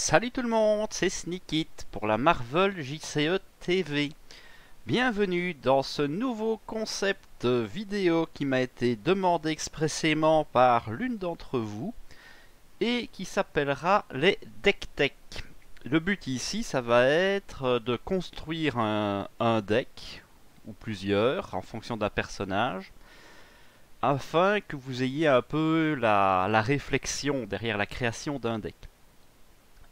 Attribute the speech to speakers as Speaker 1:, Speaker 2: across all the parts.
Speaker 1: Salut tout le monde, c'est Sneakit pour la Marvel JCE TV. Bienvenue dans ce nouveau concept vidéo qui m'a été demandé expressément par l'une d'entre vous et qui s'appellera les Deck Tech. Le but ici, ça va être de construire un deck, ou plusieurs, en fonction d'un personnage, afin que vous ayez un peu la réflexion derrière la création d'un deck.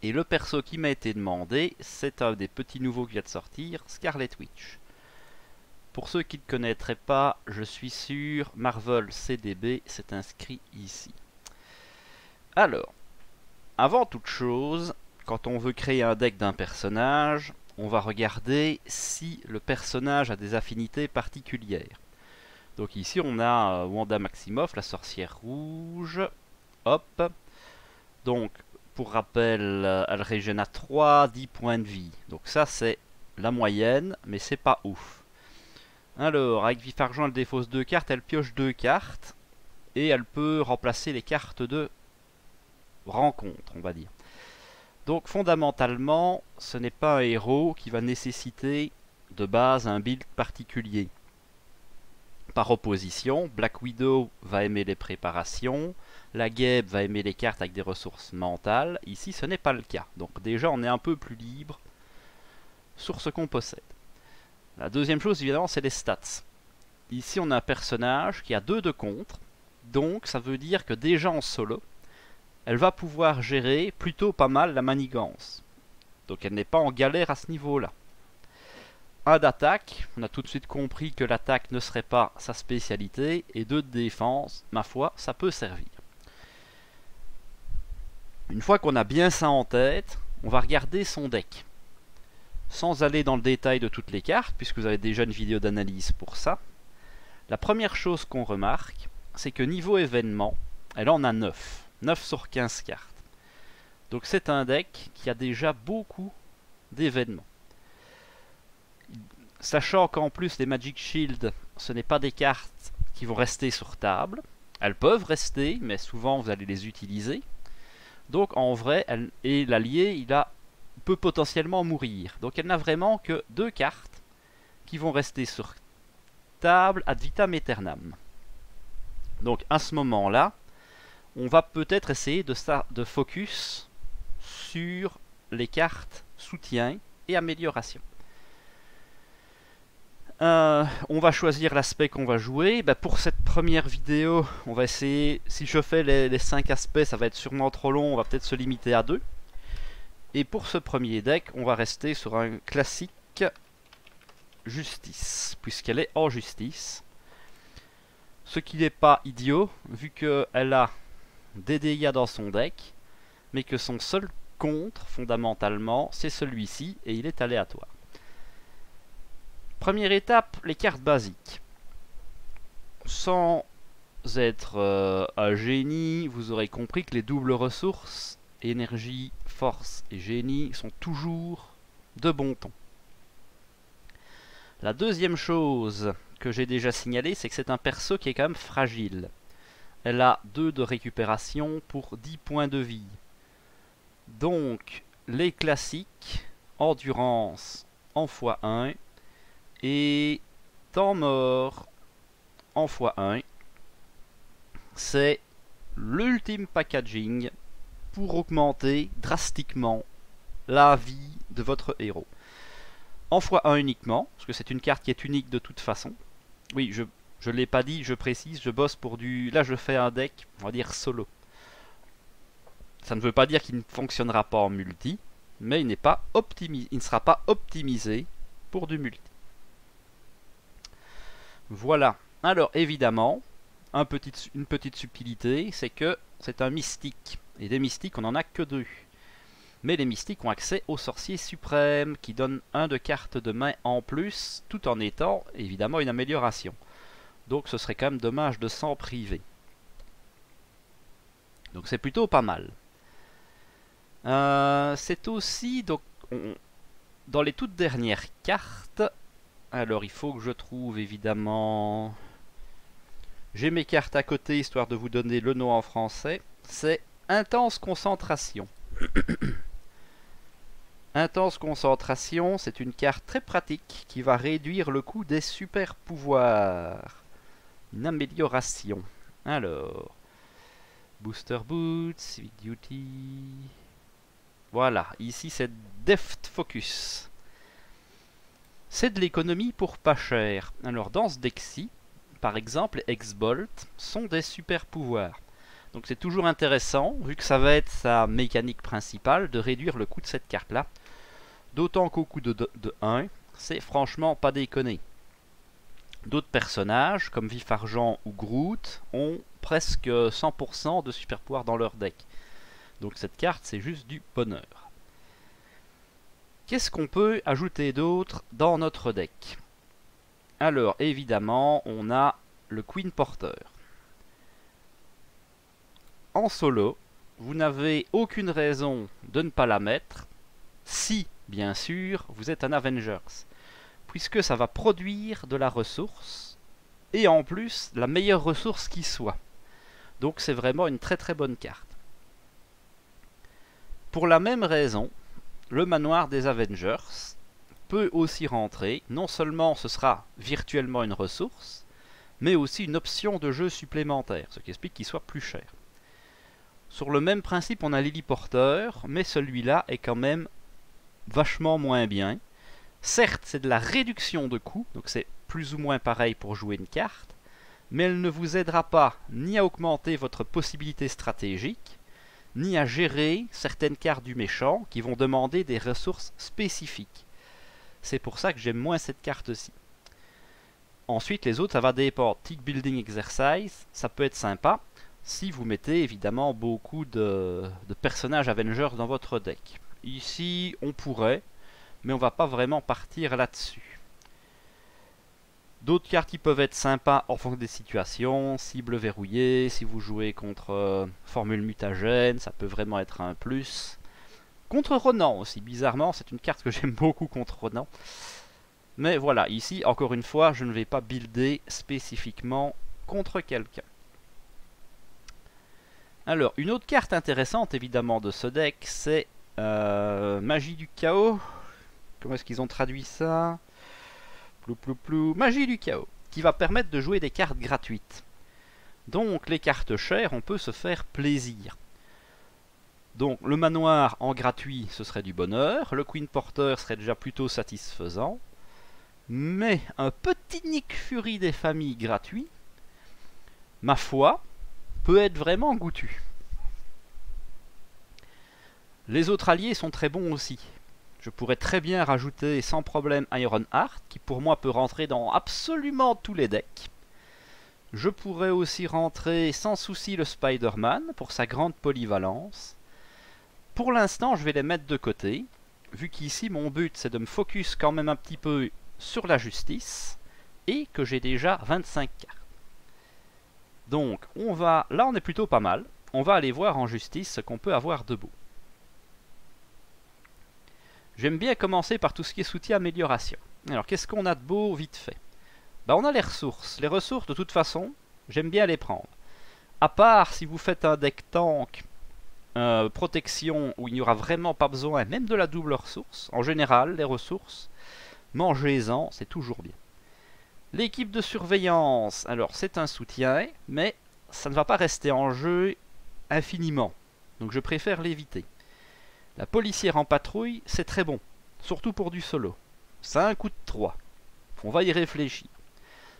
Speaker 1: Et le perso qui m'a été demandé, c'est un des petits nouveaux qui vient de sortir, Scarlet Witch. Pour ceux qui ne connaîtraient pas, je suis sûr, Marvel CDB s'est inscrit ici. Alors, avant toute chose, quand on veut créer un deck d'un personnage, on va regarder si le personnage a des affinités particulières. Donc ici on a Wanda Maximoff, la sorcière rouge. Hop. Donc, pour rappel, elle régène à 3, 10 points de vie. Donc ça c'est la moyenne, mais c'est pas ouf. Alors, avec Vif Argent, elle défausse 2 cartes, elle pioche 2 cartes. Et elle peut remplacer les cartes de rencontre, on va dire. Donc fondamentalement, ce n'est pas un héros qui va nécessiter de base un build particulier. Par opposition, Black Widow va aimer les préparations, la Gabe va aimer les cartes avec des ressources mentales. Ici, ce n'est pas le cas. Donc déjà, on est un peu plus libre sur ce qu'on possède. La deuxième chose, évidemment, c'est les stats. Ici, on a un personnage qui a 2 de contre. Donc, ça veut dire que déjà en solo, elle va pouvoir gérer plutôt pas mal la manigance. Donc, elle n'est pas en galère à ce niveau-là. 1 d'attaque, on a tout de suite compris que l'attaque ne serait pas sa spécialité, et 2 de défense, ma foi, ça peut servir. Une fois qu'on a bien ça en tête, on va regarder son deck. Sans aller dans le détail de toutes les cartes, puisque vous avez déjà une vidéo d'analyse pour ça. La première chose qu'on remarque, c'est que niveau événement, elle en a 9. 9 sur 15 cartes. Donc c'est un deck qui a déjà beaucoup d'événements. Sachant qu'en plus les Magic Shield, ce n'est pas des cartes qui vont rester sur table. Elles peuvent rester, mais souvent vous allez les utiliser. Donc en vrai, et l'allié, peut potentiellement mourir. Donc elle n'a vraiment que 2 cartes qui vont rester sur table ad vitam aeternam. Donc à ce moment-là, on va peut-être essayer de focus sur les cartes soutien et amélioration. On va choisir l'aspect qu'on va jouer. Pour cette première vidéo, on va essayer, si je fais les 5 aspects, ça va être sûrement trop long, on va peut-être se limiter à 2. Et pour ce premier deck, on va rester sur un classique justice, puisqu'elle est en justice. Ce qui n'est pas idiot, vu qu'elle a des dégâts dans son deck, mais que son seul contre, fondamentalement, c'est celui-ci, et il est aléatoire. Première étape, les cartes basiques. Sans être un génie, vous aurez compris que les doubles ressources, énergie, force et génie, sont toujours de bon ton. La deuxième chose que j'ai déjà signalée, c'est que c'est un perso qui est quand même fragile. Elle a 2 de récupération pour 10 points de vie. Donc, les classiques, endurance en x1, et temps mort en x1, c'est l'ultime packaging pour augmenter drastiquement la vie de votre héros. En x1 uniquement, parce que c'est une carte qui est unique de toute façon. Oui, je ne l'ai pas dit, je précise, je bosse pour du... Là, je fais un deck, on va dire solo. Ça ne veut pas dire qu'il ne fonctionnera pas en multi, mais il ne sera pas optimisé pour du multi. Voilà. Alors, évidemment, une petite subtilité, c'est que c'est un mystique. Et des mystiques, on n'en a que 2. Mais les mystiques ont accès au sorcier suprême, qui donne 1 de cartes de main en plus, tout en étant, évidemment, une amélioration. Donc ce serait quand même dommage de s'en priver. Donc c'est plutôt pas mal. C'est aussi, donc, dans les toutes dernières cartes... Alors, il faut que je trouve, évidemment... J'ai mes cartes à côté, histoire de vous donner le nom en français. C'est Intense Concentration. Intense concentration, c'est une carte très pratique qui va réduire le coût des super pouvoirs. Une amélioration. Alors, Booster Boots, Heavy Duty. Voilà, ici c'est Deft Focus. C'est de l'économie pour pas cher. Alors dans ce deck-ci, par exemple, X-Bolt sont des super pouvoirs. Donc c'est toujours intéressant, vu que ça va être sa mécanique principale, de réduire le coût de cette carte-là. D'autant qu'au coût de 1, c'est franchement pas déconné. D'autres personnages, comme Vif Argent ou Groot, ont presque 100% de super pouvoirs dans leur deck. Donc cette carte, c'est juste du bonheur. Qu'est-ce qu'on peut ajouter d'autre dans notre deck? Alors, évidemment, on a le Queen Porter. En solo, vous n'avez aucune raison de ne pas la mettre, si, bien sûr, vous êtes un Avengers, puisque ça va produire de la ressource, et en plus, la meilleure ressource qui soit. Donc c'est vraiment une très très bonne carte. Pour la même raison, le manoir des Avengers peut aussi rentrer. Non seulement ce sera virtuellement une ressource, mais aussi une option de jeu supplémentaire, ce qui explique qu'il soit plus cher. Sur le même principe, on a Lily Porter, mais celui-là est quand même vachement moins bien. Certes, c'est de la réduction de coûts, donc c'est plus ou moins pareil pour jouer une carte, mais elle ne vous aidera pas ni à augmenter votre possibilité stratégique, ni à gérer certaines cartes du méchant qui vont demander des ressources spécifiques. C'est pour ça que j'aime moins cette carte-ci. Ensuite, les autres, ça va dépendre. Tick Building Exercise, ça peut être sympa si vous mettez évidemment beaucoup de personnages Avengers dans votre deck. Ici, on pourrait, mais on va pas vraiment partir là-dessus. D'autres cartes qui peuvent être sympas en fonction des situations, cible verrouillée, si vous jouez contre formule mutagène, ça peut vraiment être un plus. Contre Ronan aussi, bizarrement, c'est une carte que j'aime beaucoup contre Ronan. Mais voilà, ici, encore une fois, je ne vais pas builder spécifiquement contre quelqu'un. Alors, une autre carte intéressante, évidemment, de ce deck, c'est Magie du Chaos. Comment est-ce qu'ils ont traduit ça? Plou plou plou. Magie du Chaos, qui va permettre de jouer des cartes gratuites. Donc, les cartes chères, on peut se faire plaisir. Donc, le manoir en gratuit, ce serait du bonheur. Le Queen Porter serait déjà plutôt satisfaisant. Mais un petit Nick Fury des familles gratuit, ma foi, peut être vraiment goûtu. Les autres alliés sont très bons aussi. Je pourrais très bien rajouter sans problème Ironheart, qui pour moi peut rentrer dans absolument tous les decks. Je pourrais aussi rentrer sans souci le Spider-Man pour sa grande polyvalence. Pour l'instant, je vais les mettre de côté, vu qu'ici mon but c'est de me focus quand même un petit peu sur la justice, et que j'ai déjà 25 cartes. Donc, là on est plutôt pas mal. On va aller voir en justice ce qu'on peut avoir de beau. J'aime bien commencer par tout ce qui est soutien amélioration. Alors, qu'est-ce qu'on a de beau vite fait? On a les ressources. Les ressources, de toute façon, j'aime bien les prendre. À part si vous faites un deck tank protection où il n'y aura vraiment pas besoin même de la double ressource. En général, les ressources, mangez-en, c'est toujours bien. L'équipe de surveillance, alors c'est un soutien, mais ça ne va pas rester en jeu infiniment. Donc je préfère l'éviter. La policière en patrouille, c'est très bon, surtout pour du solo. Ça a un coût de 3. On va y réfléchir.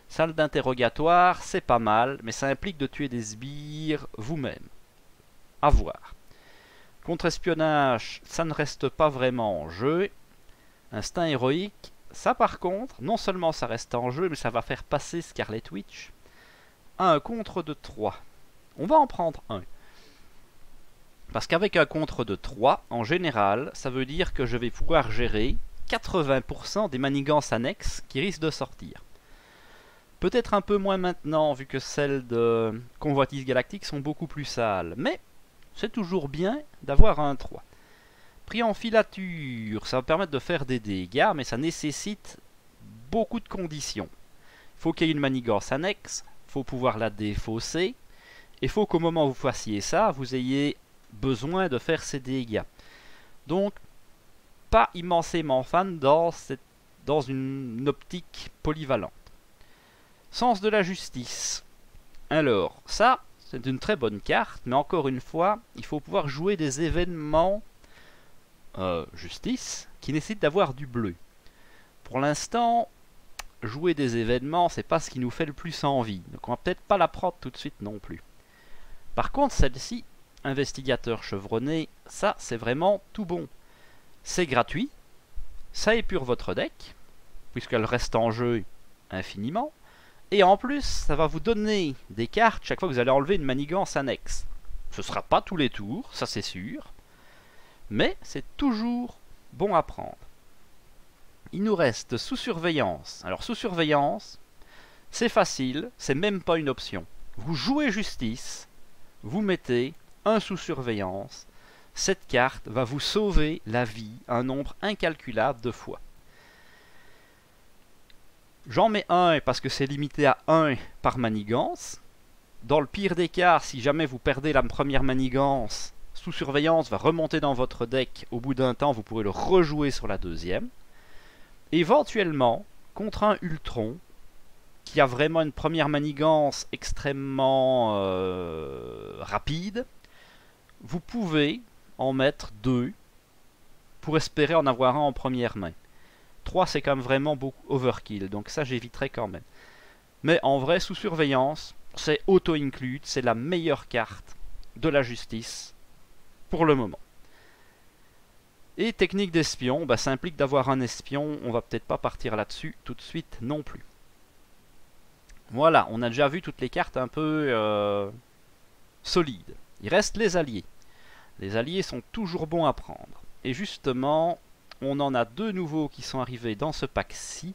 Speaker 1: Salle d'interrogatoire, c'est pas mal, mais ça implique de tuer des sbires vous-même. À voir. Contre-espionnage, ça ne reste pas vraiment en jeu. Instinct héroïque, ça par contre, non seulement ça reste en jeu, mais ça va faire passer Scarlet Witch à un contre de 3. On va en prendre un. Parce qu'avec un contre de 3, en général, ça veut dire que je vais pouvoir gérer 80% des manigances annexes qui risquent de sortir. Peut-être un peu moins maintenant, vu que celles de Convoitise Galactique sont beaucoup plus sales, mais c'est toujours bien d'avoir un 3. Prix en filature, ça va permettre de faire des dégâts, mais ça nécessite beaucoup de conditions. Il faut qu'il y ait une manigance annexe, il faut pouvoir la défausser, et il faut qu'au moment où vous fassiez ça, vous ayez besoin de faire ces dégâts. Donc, pas immensément fan dans une optique polyvalente. Sens de la justice. Alors, ça, c'est une très bonne carte, mais encore une fois, il faut pouvoir jouer des événements justice qui nécessitent d'avoir du bleu. Pour l'instant, jouer des événements, c'est pas ce qui nous fait le plus envie, donc on va peut-être pas la prendre tout de suite non plus. Par contre, celle-ci, investigateur chevronné, ça, c'est vraiment tout bon. C'est gratuit, ça épure votre deck, puisqu'elle reste en jeu infiniment, et en plus, ça va vous donner des cartes chaque fois que vous allez enlever une manigance annexe. Ce sera pas tous les tours, ça c'est sûr, mais c'est toujours bon à prendre. Il nous reste sous surveillance. Alors sous surveillance, c'est facile, c'est même pas une option. Vous jouez justice, vous mettez un sous surveillance, cette carte va vous sauver la vie un nombre incalculable de fois. J'en mets un parce que c'est limité à 1 par manigance. Dans le pire des cas, si jamais vous perdez la première manigance, sous surveillance va remonter dans votre deck. Au bout d'un temps, vous pourrez le rejouer sur la deuxième. Éventuellement, contre un Ultron, qui a vraiment une première manigance extrêmement rapide, vous pouvez en mettre 2 pour espérer en avoir un en première main. 3 c'est quand même vraiment beaucoup overkill, donc ça j'éviterai quand même. Mais en vrai, sous surveillance, c'est auto-include, c'est la meilleure carte de la justice pour le moment. Et technique d'espion, bah, ça implique d'avoir un espion, on va peut-être pas partir là-dessus tout de suite non plus. Voilà, on a déjà vu toutes les cartes un peu solides. Il reste les alliés. Les alliés sont toujours bons à prendre. Et justement, on en a 2 nouveaux qui sont arrivés dans ce pack-ci.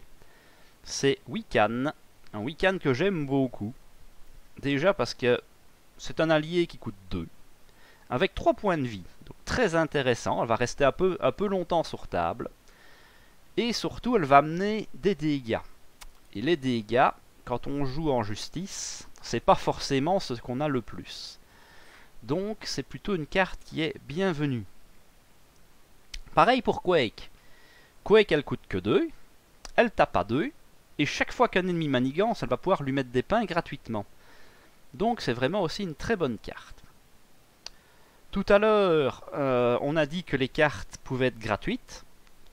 Speaker 1: C'est Wiccan, un Wiccan que j'aime beaucoup. Déjà parce que c'est un allié qui coûte 2, avec 3 points de vie. Donc très intéressant, elle va rester un peu longtemps sur table. Et surtout, elle va amener des dégâts. Et les dégâts, quand on joue en justice, c'est pas forcément ce qu'on a le plus. Donc c'est plutôt une carte qui est bienvenue. Pareil pour Quake. Quake, elle coûte que 2, elle tape à 2, et chaque fois qu'un ennemi manigance, elle va pouvoir lui mettre des pains gratuitement. Donc c'est vraiment aussi une très bonne carte. Tout à l'heure, on a dit que les cartes pouvaient être gratuites.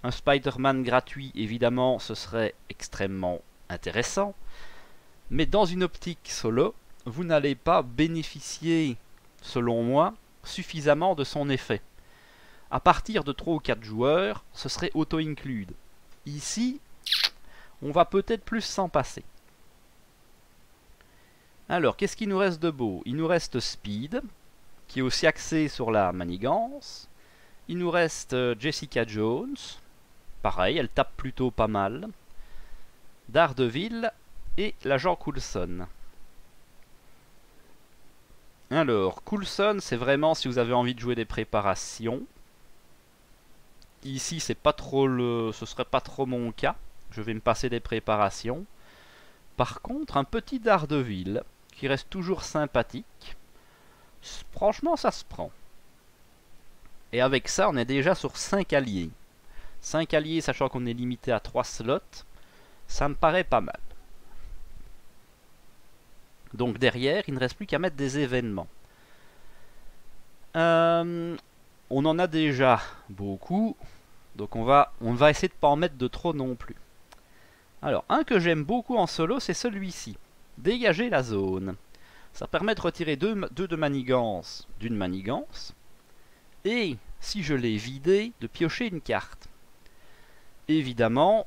Speaker 1: Un Spider-Man gratuit, évidemment, ce serait extrêmement intéressant. Mais dans une optique solo, vous n'allez pas bénéficier, selon moi, suffisamment de son effet. À partir de 3 ou 4 joueurs, ce serait auto-include. Ici, on va peut-être plus s'en passer. Alors, qu'est-ce qu'il nous reste de beau? Il nous reste Speed, qui est aussi axé sur la manigance. Il nous reste Jessica Jones. Pareil, elle tape plutôt pas mal. Daredevil et l'agent Coulson. Alors, Coulson, c'est vraiment si vous avez envie de jouer des préparations. Ici, c'est pas trop ce serait pas trop mon cas. Je vais me passer des préparations. Par contre, un petit Daredevil qui reste toujours sympathique. Franchement, ça se prend. Et avec ça, on est déjà sur 5 alliés. 5 alliés, sachant qu'on est limité à 3 slots, ça me paraît pas mal. Donc derrière, il ne reste plus qu'à mettre des événements. On en a déjà beaucoup, donc on va essayer de ne pas en mettre de trop non plus. Alors, un que j'aime beaucoup en solo, c'est celui-ci. Dégager la zone. Ça permet de retirer 2 de manigance d'une manigance. Et, si je l'ai vidé, de piocher une carte. Évidemment,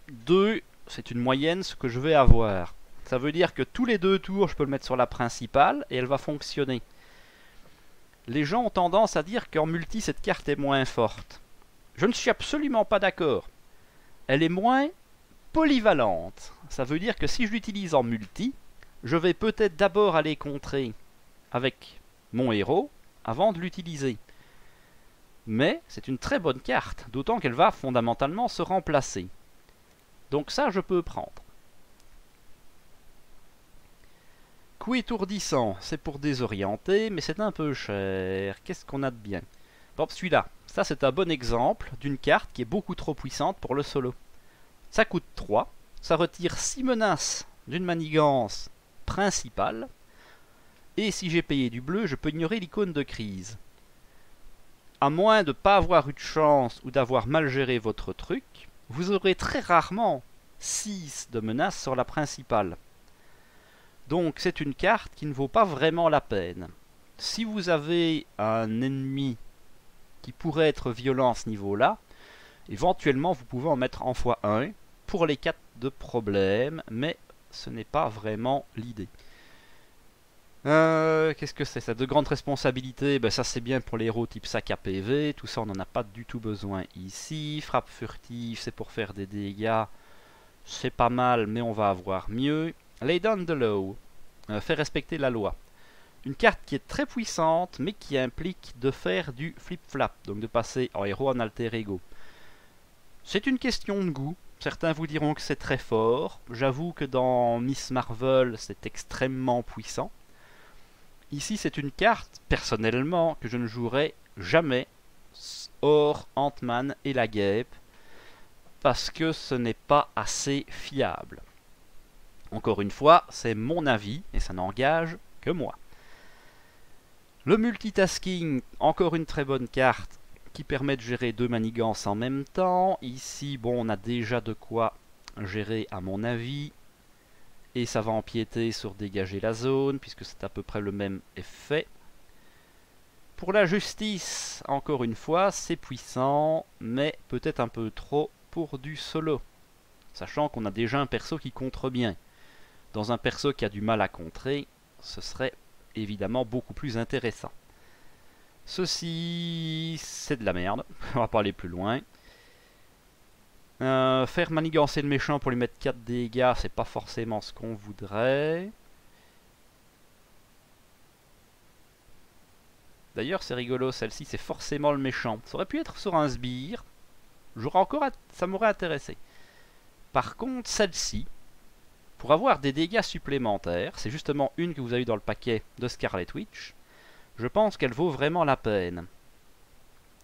Speaker 1: 2, c'est une moyenne ce que je vais avoir. Ça veut dire que tous les 2 tours, je peux le mettre sur la principale et elle va fonctionner. Les gens ont tendance à dire qu'en multi, cette carte est moins forte. Je ne suis absolument pas d'accord. Elle est moins polyvalente. Ça veut dire que si je l'utilise en multi, je vais peut-être d'abord aller contrer avec mon héros avant de l'utiliser. Mais c'est une très bonne carte, d'autant qu'elle va fondamentalement se remplacer. Donc ça, je peux prendre. Coup étourdissant, c'est pour désorienter, mais c'est un peu cher. Qu'est-ce qu'on a de bien? Bon, celui-là, ça c'est un bon exemple d'une carte qui est beaucoup trop puissante pour le solo. Ça coûte 3, ça retire 6 menaces d'une manigance principale, et si j'ai payé du bleu, je peux ignorer l'icône de crise. À moins de ne pas avoir eu de chance ou d'avoir mal géré votre truc, vous aurez très rarement 6 de menaces sur la principale. Donc c'est une carte qui ne vaut pas vraiment la peine. Si vous avez un ennemi qui pourrait être violent à ce niveau-là, éventuellement vous pouvez en mettre en x1 pour les 4 de problème, mais ce n'est pas vraiment l'idée. Qu'est-ce que c'est ça? De grandes responsabilités, ben ça c'est bien pour les héros type sac à PV, tout ça on n'en a pas du tout besoin ici. Frappe furtive, c'est pour faire des dégâts, c'est pas mal, mais on va avoir mieux. Lay down the law, faire respecter la loi. Une carte qui est très puissante, mais qui implique de faire du flip-flap, donc de passer en héros en alter ego. C'est une question de goût. Certains vous diront que c'est très fort. J'avoue que dans Miss Marvel, c'est extrêmement puissant. Ici, c'est une carte, personnellement, que je ne jouerai jamais hors Ant-Man et la guêpe, parce que ce n'est pas assez fiable. Encore une fois, c'est mon avis, et ça n'engage que moi. Le multitasking, encore une très bonne carte, qui permet de gérer 2 manigances en même temps. Ici, bon, on a déjà de quoi gérer à mon avis. Et ça va empiéter sur dégager la zone, puisque c'est à peu près le même effet. Pour la justice, encore une fois, c'est puissant, mais peut-être un peu trop pour du solo. Sachant qu'on a déjà un perso qui contre bien. Dans un perso qui a du mal à contrer, ce serait évidemment beaucoup plus intéressant. Ceci, c'est de la merde, on va pas aller plus loin. Faire manigancer le méchant pour lui mettre 4 dégâts, c'est pas forcément ce qu'on voudrait. D'ailleurs, c'est rigolo, celle-ci, c'est forcément le méchant. Ça aurait pu être sur un sbire, ça m'aurait intéressé. Par contre, celle-ci, pour avoir des dégâts supplémentaires, c'est justement une que vous avez eu dans le paquet de Scarlet Witch, je pense qu'elle vaut vraiment la peine.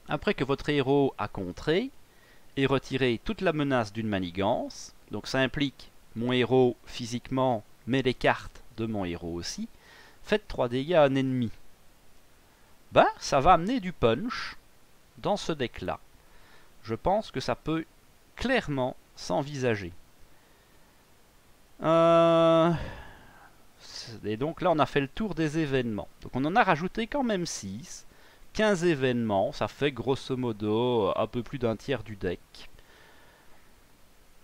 Speaker 1: Après que votre héros a contré et retiré toute la menace d'une manigance, donc ça implique mon héros physiquement, mais les cartes de mon héros aussi, faites 3 dégâts à un ennemi. Ben, ça va amener du punch dans ce deck-là. Je pense que ça peut clairement s'envisager. Et donc là on a fait le tour des événements. Donc on en a rajouté quand même 6. 15 événements, ça fait grosso modo un peu plus d'un tiers du deck.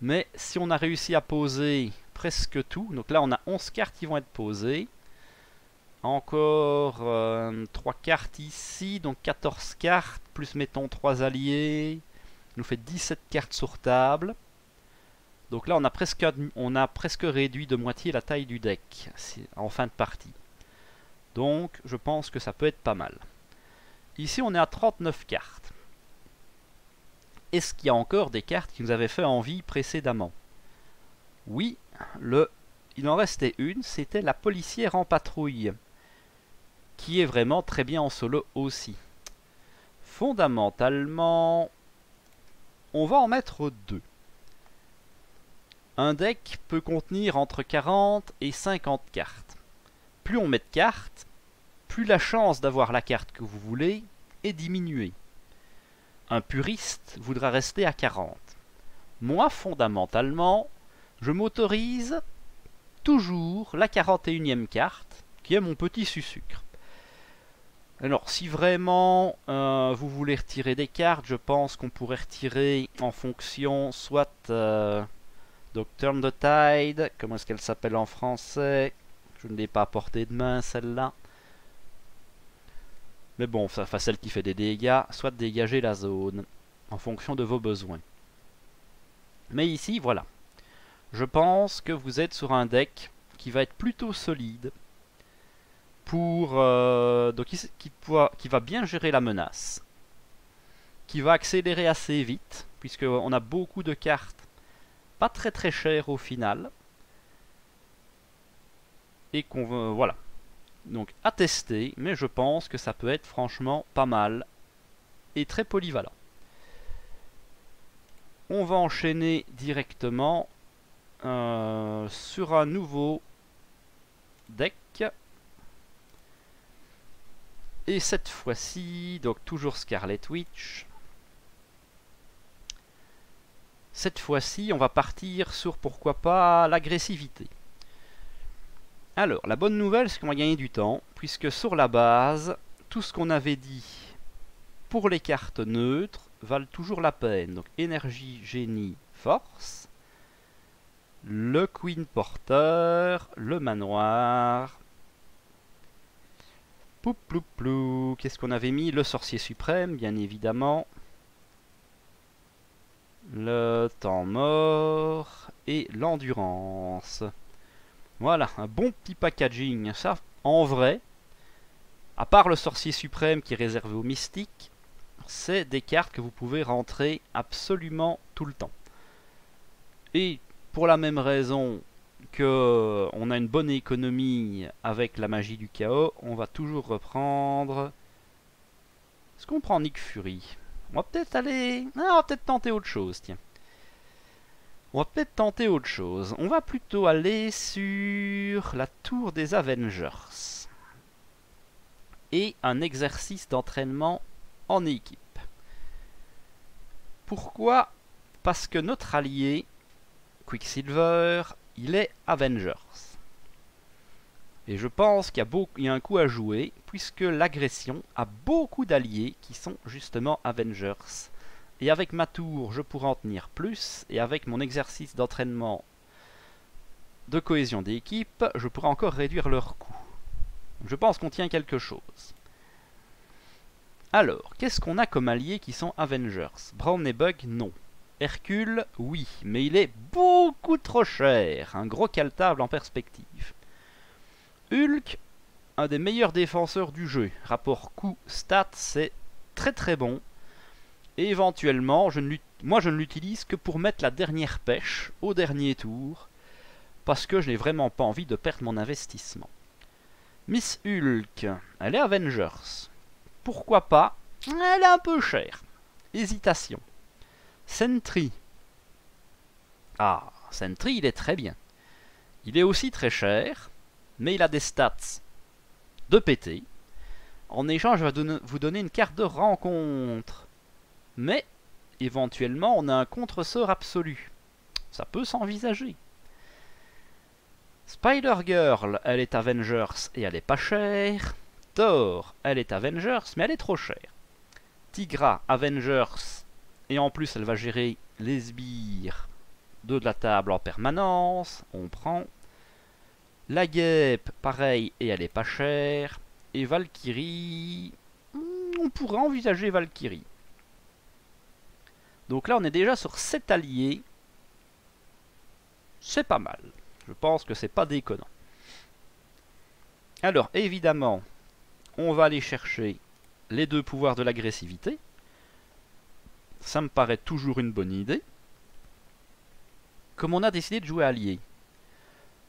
Speaker 1: Mais si on a réussi à poser presque tout, donc là on a 11 cartes qui vont être posées. Encore 3 cartes ici, donc 14 cartes, plus mettons 3 alliés, nous fait 17 cartes sur table. Donc là, on a presque réduit de moitié la taille du deck en fin de partie. Donc, je pense que ça peut être pas mal. Ici, on est à 39 cartes. Est-ce qu'il y a encore des cartes qui nous avaient fait envie précédemment? Oui, il en restait une, c'était la policière en patrouille, qui est vraiment très bien en solo aussi. Fondamentalement, on va en mettre 2. Un deck peut contenir entre 40 et 50 cartes. Plus on met de cartes, plus la chance d'avoir la carte que vous voulez est diminuée. Un puriste voudra rester à 40. Moi, fondamentalement, je m'autorise toujours la 41e carte, qui est mon petit sucre. Alors, si vraiment vous voulez retirer des cartes, je pense qu'on pourrait retirer en fonction soit... donc Turn the Tide, comment est-ce qu'elle s'appelle en français? Je ne l'ai pas à portée de main celle-là. Mais bon, ça fait celle qui fait des dégâts, soit dégager la zone, en fonction de vos besoins. Mais ici, voilà. Je pense que vous êtes sur un deck qui va être plutôt solide, pour donc qui va bien gérer la menace, qui va accélérer assez vite, puisqu'on a beaucoup de cartes pas très très cher au final, et qu'on voilà, donc à tester, mais je pense que ça peut être franchement pas mal et très polyvalent. On va enchaîner directement sur un nouveau deck. Et cette fois-ci, donc toujours Scarlet Witch. Cette fois-ci, on va partir sur, pourquoi pas, l'agressivité. Alors, la bonne nouvelle, c'est qu'on va gagner du temps, puisque sur la base, tout ce qu'on avait dit pour les cartes neutres valent toujours la peine. Donc, énergie, génie, force. Le Queen Porteur, le manoir. Poup, plou, plou. Qu'est-ce qu'on avait mis? Le sorcier suprême, bien évidemment. Le temps mort et l'endurance. Voilà, un bon petit packaging. Ça, en vrai, à part le sorcier suprême qui est réservé aux mystiques, c'est des cartes que vous pouvez rentrer absolument tout le temps. Et pour la même raison que on a une bonne économie avec la magie du chaos, on va toujours reprendre... Est-ce qu'on prend Nick Fury? On va peut-être aller... Ah, on va peut-être tenter autre chose, tiens. On va peut-être tenter autre chose. On va plutôt aller sur la tour des Avengers. Et un exercice d'entraînement en équipe. Pourquoi? Parce que notre allié, Quicksilver, il est Avengers. Et je pense qu'il y a un coup à jouer, puisque l'agression a beaucoup d'alliés qui sont justement Avengers. Et avec ma tour, je pourrais en tenir plus, et avec mon exercice d'entraînement de cohésion d'équipe, je pourrais encore réduire leur coût. Je pense qu'on tient quelque chose. Alors, qu'est-ce qu'on a comme alliés qui sont Avengers? Brown et Bug, non. Hercule, oui, mais il est beaucoup trop cher. Un gros caltable en perspective. Hulk, un des meilleurs défenseurs du jeu. Rapport coût-stat, c'est très très bon. Et éventuellement, moi je ne l'utilise que pour mettre la dernière pêche au dernier tour. Parce que je n'ai vraiment pas envie de perdre mon investissement. Miss Hulk, elle est Avengers. Pourquoi pas? Elle est un peu chère. Hésitation. Sentry. Ah, Sentry, il est très bien. Il est aussi très cher, mais il a des stats de péter. En échange, je vais vous donner une carte de rencontre. Mais, éventuellement, on a un contre-sort absolu. Ça peut s'envisager. Spider-Girl, elle est Avengers et elle est pas chère. Thor, elle est Avengers, mais elle est trop chère. Tigra, Avengers, et en plus elle va gérer les sbires de la table en permanence. On prend. La guêpe, pareil, et elle est pas chère. Et Valkyrie, on pourrait envisager Valkyrie. Donc là on est déjà sur 7 alliés. C'est pas mal. Je pense que c'est pas déconnant. Alors évidemment, on va aller chercher les deux pouvoirs de l'agressivité. Ça me paraît toujours une bonne idée. Comme on a décidé de jouer allié,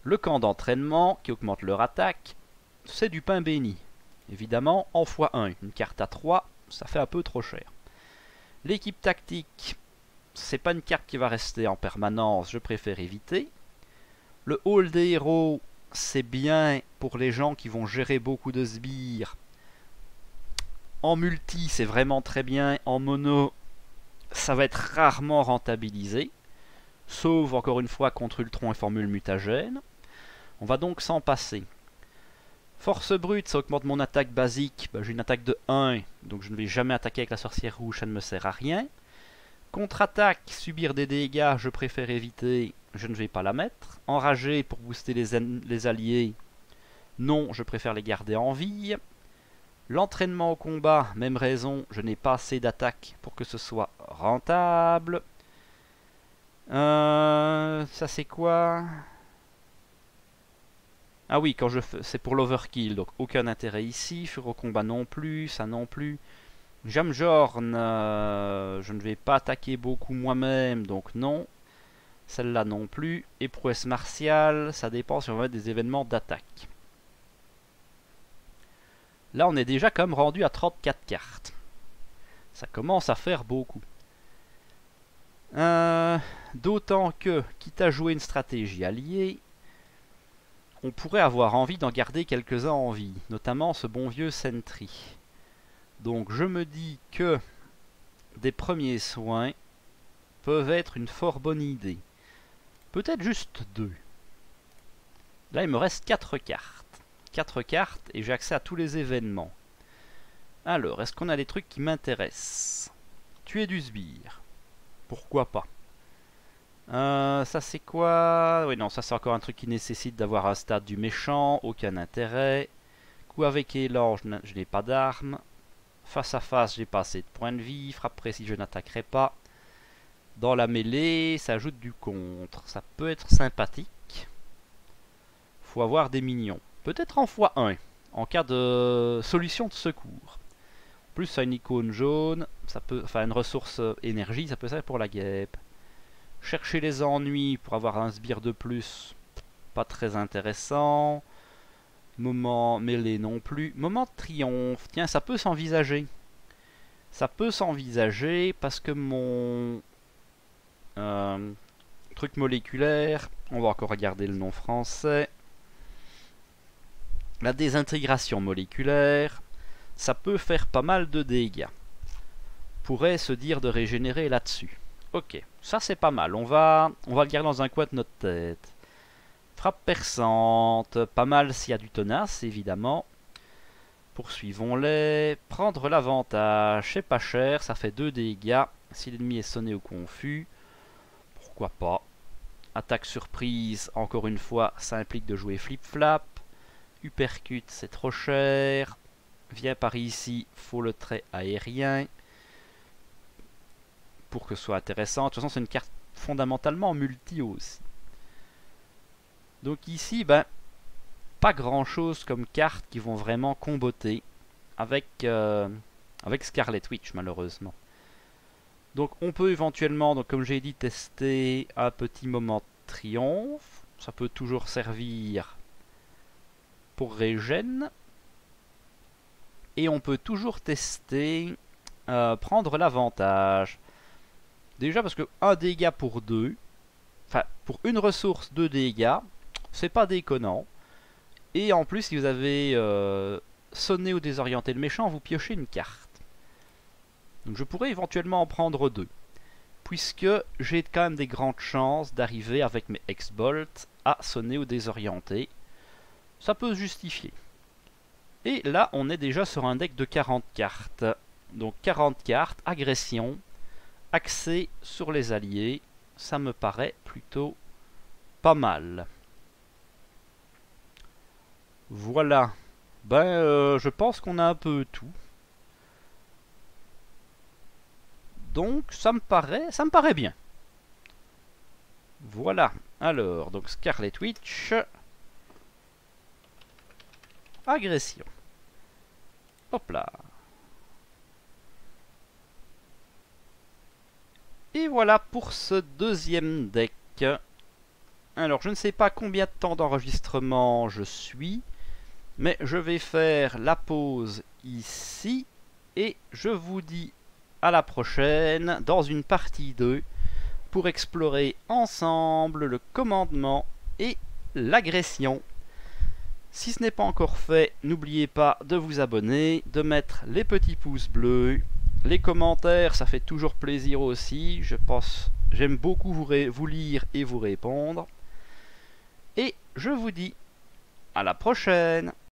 Speaker 1: le camp d'entraînement qui augmente leur attaque, c'est du pain béni. Évidemment, en x1, une carte à 3, ça fait un peu trop cher. L'équipe tactique, c'est pas une carte qui va rester en permanence, je préfère éviter. Le hall des héros, c'est bien pour les gens qui vont gérer beaucoup de sbires. En multi, c'est vraiment très bien. En mono, ça va être rarement rentabilisé. Sauf, encore une fois, contre Ultron et formule mutagène. On va donc s'en passer. Force brute, ça augmente mon attaque basique. J'ai une attaque de 1, donc je ne vais jamais attaquer avec la sorcière rouge, ça ne me sert à rien. Contre-attaque, subir des dégâts, je préfère éviter, je ne vais pas la mettre. Enragé pour booster les alliés, non, je préfère les garder en vie. L'entraînement au combat, même raison, je n'ai pas assez d'attaque pour que ce soit rentable. Ça c'est quoi? Ah oui, quand c'est pour l'overkill, donc aucun intérêt ici. Fuir au combat non plus, ça non plus. Jamjorn, je ne vais pas attaquer beaucoup moi-même, donc non. Celle-là non plus. Et prouesse martiale, ça dépend si on va mettre des événements d'attaque. Là, on est déjà quand même rendu à 34 cartes. Ça commence à faire beaucoup. D'autant que, quitte à jouer une stratégie alliée, on pourrait avoir envie d'en garder quelques-uns en vie, notamment ce bon vieux Sentry. Donc je me dis que des premiers soins peuvent être une fort bonne idée. Peut-être juste 2. Là il me reste 4 cartes. 4 cartes et j'ai accès à tous les événements. Alors, est-ce qu'on a des trucs qui m'intéressent? Tuer du sbire. Pourquoi pas? Ça c'est quoi? Oui, non, ça c'est encore un truc qui nécessite d'avoir un stade du méchant. Aucun intérêt. Coup avec élan, je n'ai pas d'arme. Face à face, j'ai pas assez de points de vie. Frappe précise, je n'attaquerai pas. Dans la mêlée, ça ajoute du contre. Ça peut être sympathique. Faut avoir des minions. Peut-être en x1, en cas de solution de secours. Plus ça a une icône jaune, ça peut, enfin une ressource énergie, ça peut servir pour la guêpe. Chercher les ennuis pour avoir un sbire de plus, pas très intéressant. Moment mêlé non plus. Moment de triomphe, tiens, ça peut s'envisager. Ça peut s'envisager parce que mon truc moléculaire, on va encore regarder le nom français. La désintégration moléculaire, ça peut faire pas mal de dégâts. Pourrait se dire de régénérer là-dessus. Ok, ça c'est pas mal. On va le garder dans un coin de notre tête. Frappe perçante, pas mal s'il y a du tenace, évidemment. Poursuivons-les. Prendre l'avantage, c'est pas cher, ça fait 2 dégâts. Si l'ennemi est sonné ou confus, pourquoi pas. Attaque surprise, encore une fois, ça implique de jouer flip-flap. Uppercut, c'est trop cher. Viens par ici, faut le trait aérien. Pour que ce soit intéressant. De toute façon, c'est une carte fondamentalement multi aussi. Donc ici, ben, pas grand chose comme cartes qui vont vraiment comboter avec Scarlet Witch, malheureusement. Donc on peut éventuellement, donc, comme j'ai dit, tester un petit moment de triomphe. Ça peut toujours servir pour régène. Et on peut toujours tester prendre l'avantage. Déjà parce que 1 dégât pour 2, enfin pour une ressource 2 dégâts, c'est pas déconnant. Et en plus si vous avez sonné ou désorienté le méchant, vous piochez une carte. Donc je pourrais éventuellement en prendre 2. Puisque j'ai quand même des grandes chances d'arriver avec mes X-Bolt à sonner ou désorienter. Ça peut se justifier. Et là, on est déjà sur un deck de 40 cartes. Donc 40 cartes, agression, axé sur les alliés. Ça me paraît plutôt pas mal. Voilà. Ben, je pense qu'on a un peu tout. Donc, ça me paraît bien. Voilà. Alors, donc Scarlet Witch. Agression. Hop là. Et voilà pour ce deuxième deck. Alors je ne sais pas combien de temps d'enregistrement je suis, mais je vais faire la pause ici et je vous dis à la prochaine dans une partie 2 pour explorer ensemble le commandement et l'agression. Si ce n'est pas encore fait, n'oubliez pas de vous abonner, de mettre les petits pouces bleus, les commentaires, ça fait toujours plaisir aussi. J'aime beaucoup vous lire et vous répondre. Et je vous dis à la prochaine!